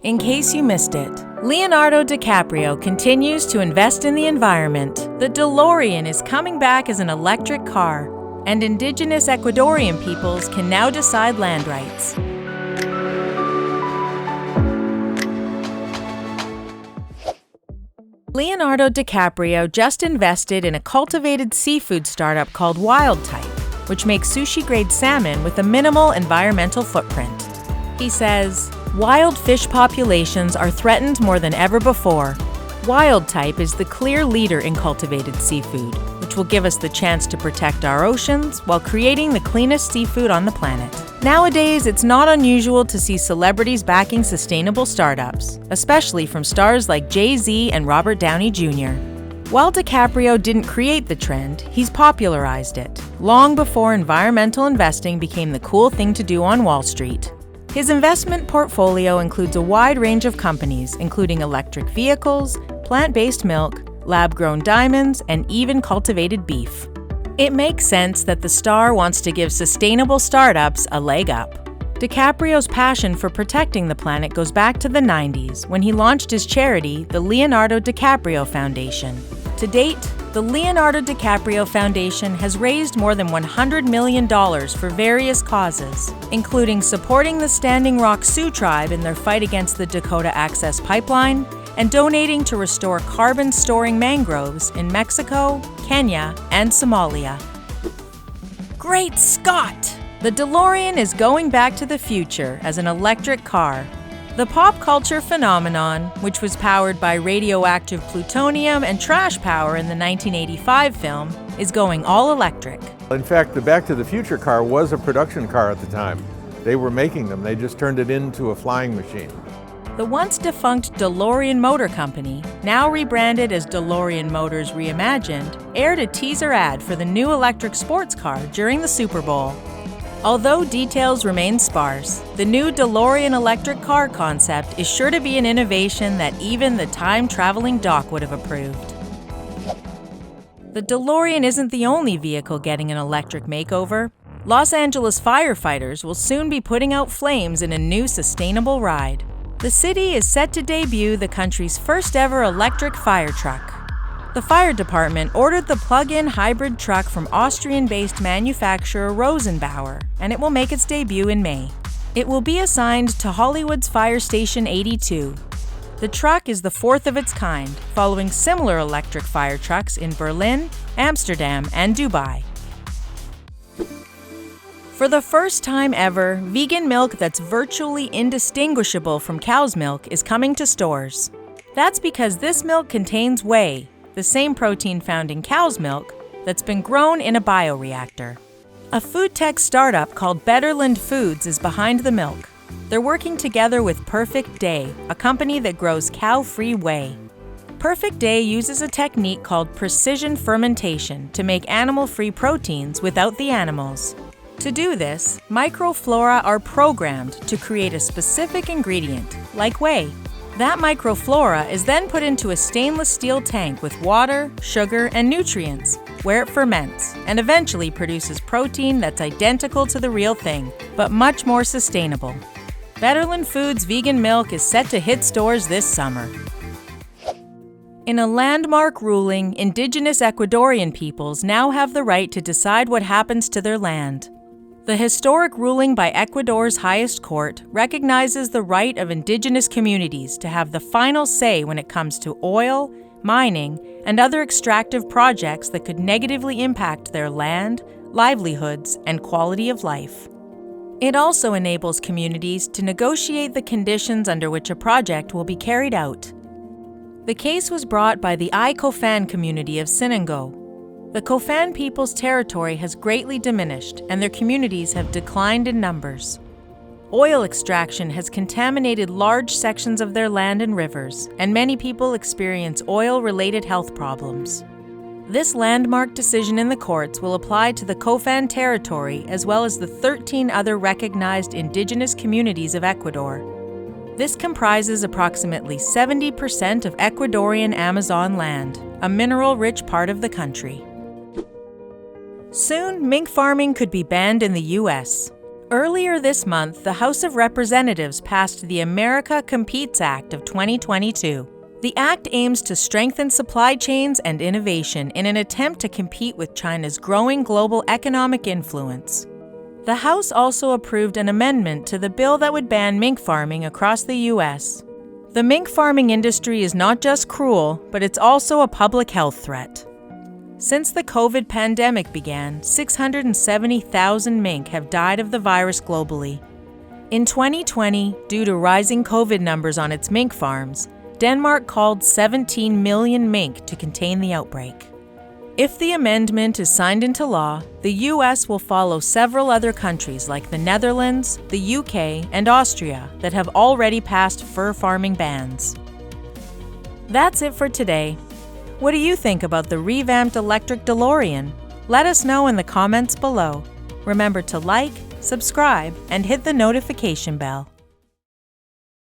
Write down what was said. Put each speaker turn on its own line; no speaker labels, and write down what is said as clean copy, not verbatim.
In case you missed it, Leonardo DiCaprio continues to invest in the environment. The DeLorean is coming back as an electric car, and Indigenous Ecuadorian peoples can now decide land rights. Leonardo DiCaprio just invested in a cultivated seafood startup called WildType, which makes sushi-grade salmon with a minimal environmental footprint. He says, "Wild fish populations are threatened more than ever before. WildType is the clear leader in cultivated seafood, which will give us the chance to protect our oceans while creating the cleanest seafood on the planet." Nowadays, it's not unusual to see celebrities backing sustainable startups, especially from stars like Jay-Z and Robert Downey Jr. While DiCaprio didn't create the trend, he's popularized it, long before environmental investing became the cool thing to do on Wall Street. His investment portfolio includes a wide range of companies, including electric vehicles, plant-based milk, lab-grown diamonds, and even cultivated beef. It makes sense that the star wants to give sustainable startups a leg up. DiCaprio's passion for protecting the planet goes back to the 90s, when he launched his charity, the Leonardo DiCaprio Foundation. To date, the Leonardo DiCaprio Foundation has raised more than $100 million for various causes, including supporting the Standing Rock Sioux tribe in their fight against the Dakota Access Pipeline, and donating to restore carbon-storing mangroves in Mexico, Kenya, and Somalia. Great Scott! The DeLorean is going back to the future as an electric car. The pop culture phenomenon, which was powered by radioactive plutonium and trash power in the 1985 film, is going all electric.
In fact, the Back to the Future car was a production car at the time. They were making them, they just turned it into a flying machine.
The once-defunct DeLorean Motor Company, now rebranded as DeLorean Motors Reimagined, aired a teaser ad for the new electric sports car during the Super Bowl. Although details remain sparse, the new DeLorean electric car concept is sure to be an innovation that even the time-traveling Doc would have approved. The DeLorean isn't the only vehicle getting an electric makeover. Los Angeles firefighters will soon be putting out flames in a new sustainable ride. The city is set to debut the country's first-ever electric fire truck. The fire department ordered the plug-in hybrid truck from Austrian-based manufacturer Rosenbauer, and it will make its debut in May. It will be assigned to Hollywood's Fire Station 82. The truck is the fourth of its kind, following similar electric fire trucks in Berlin, Amsterdam, and Dubai. For the first time ever, vegan milk that's virtually indistinguishable from cow's milk is coming to stores. That's because this milk contains whey, the same protein found in cow's milk that's been grown in a bioreactor. A food tech startup called Betterland Foods is behind the milk. They're working together with Perfect Day, a company that grows cow-free whey. Perfect Day uses a technique called precision fermentation to make animal-free proteins without the animals. To do this, microflora are programmed to create a specific ingredient, like whey. That microflora is then put into a stainless steel tank with water, sugar, and nutrients, where it ferments, and eventually produces protein that's identical to the real thing, but much more sustainable. Betterland Foods vegan milk is set to hit stores this summer. In a landmark ruling, Indigenous Ecuadorian peoples now have the right to decide what happens to their land. The historic ruling by Ecuador's highest court recognizes the right of indigenous communities to have the final say when it comes to oil, mining, and other extractive projects that could negatively impact their land, livelihoods, and quality of life. It also enables communities to negotiate the conditions under which a project will be carried out. The case was brought by the I-Cofan community of Sinango. The Cofan people's territory has greatly diminished, and their communities have declined in numbers. Oil extraction has contaminated large sections of their land and rivers, and many people experience oil-related health problems. This landmark decision in the courts will apply to the Cofan territory as well as the 13 other recognized indigenous communities of Ecuador. This comprises approximately 70% of Ecuadorian Amazon land, a mineral-rich part of the country. Soon, mink farming could be banned in the U.S. Earlier this month, the House of Representatives passed the America Competes Act of 2022. The act aims to strengthen supply chains and innovation in an attempt to compete with China's growing global economic influence. The House also approved an amendment to the bill that would ban mink farming across the U.S. The mink farming industry is not just cruel, but it's also a public health threat. Since the COVID pandemic began, 670,000 mink have died of the virus globally. In 2020, due to rising COVID numbers on its mink farms, Denmark culled 17 million mink to contain the outbreak. If the amendment is signed into law, the U.S. will follow several other countries like the Netherlands, the U.K., and Austria that have already passed fur farming bans. That's it for today. What do you think about the revamped electric DeLorean? Let us know in the comments below. Remember to like, subscribe, and hit the notification bell.